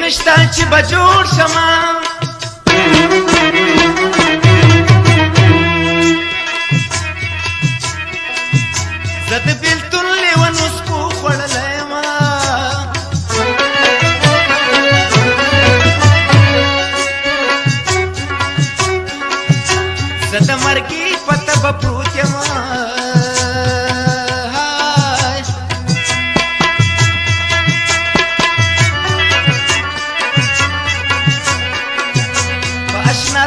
نشتا چې به جوړ شمه زه د بېلتون لیونو سپو خوړلی یمه زه د مرګي په تبه پروت یمه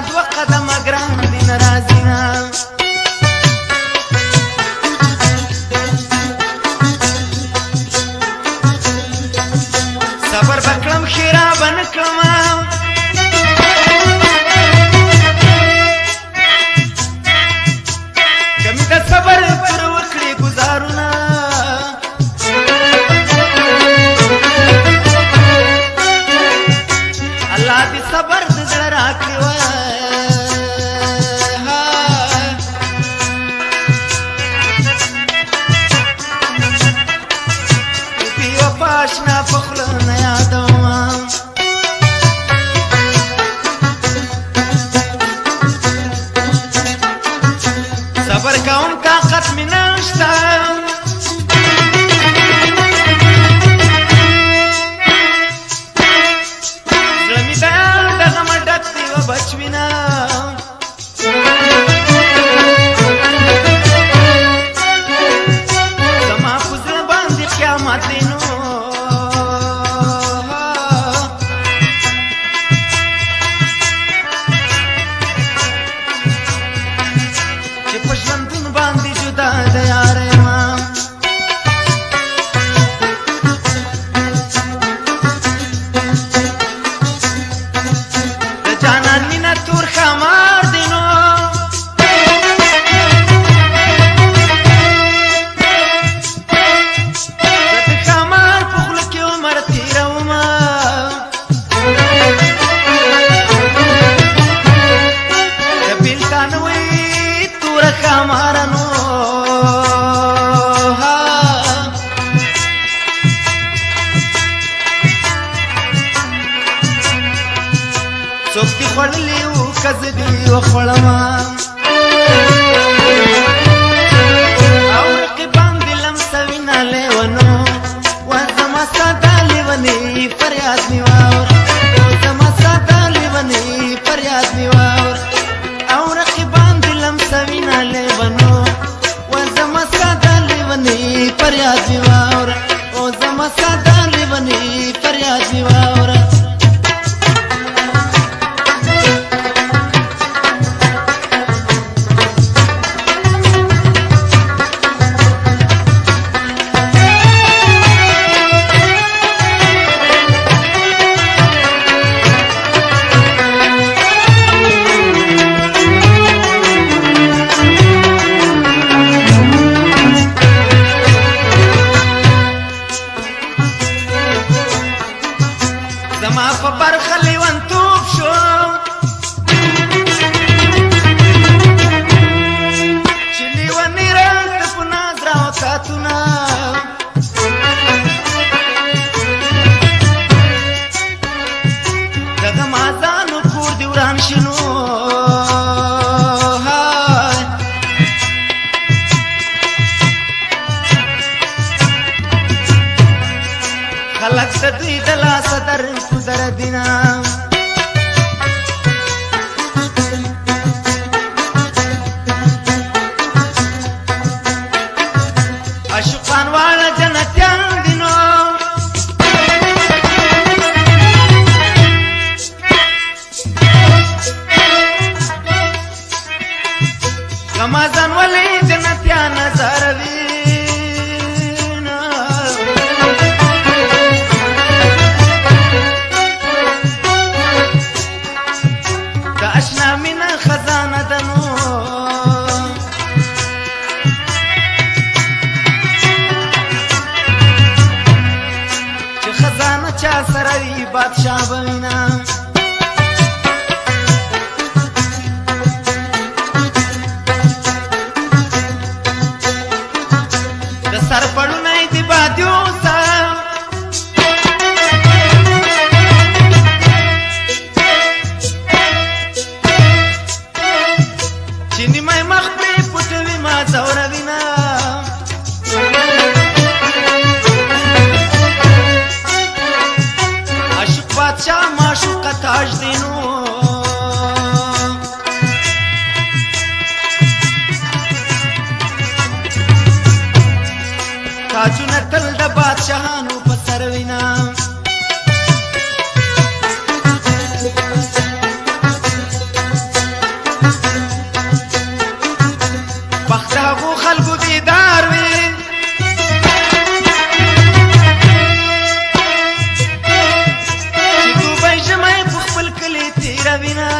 دوه قدمه ګران دي نه راځي نه صبر به کړم ښېرا به نه کړمه که مې د صبر پر وکړې ګزارونه الله دې صبر د زړه راکړي وای اشنا پخله نه یادوم صبر کوم طاقت مې نشته زړه مې د غمه ډک دی و بچ وینه زما په زړه باندې قیامت دی نو څوک دې خوړلي وو که زه دې وخوړمه او رقیبان دې لمسه وینه لیونو و زما ساده لیونې فریاد مې واوره زما ساده لیونې فریاد مې واوره او رقیبان دې لمسه وینه لیونو و زما ساده لیونې فریاد مې واوره او زما ساده لیونې فریاد مې واوره زما په برخه لیونتوب شو چې لیونې راته په ناز راوکاتونه دغه مازانو کور دې وران شي نو خلک د دوی د لاسه در دردینا عاشقان واړه جنتیان دي نو غمازان ولې جنتیان نظروي اشنا مینا خزانه دنو چې خزانه چا سره وي بادشاه به وینا د سر پړونه دې بادیو سا پادشاهانو په سر وینا وخت هغو خلکو دیدار وي چې دوبی ژمی په خپل کلي تېروینه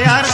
यार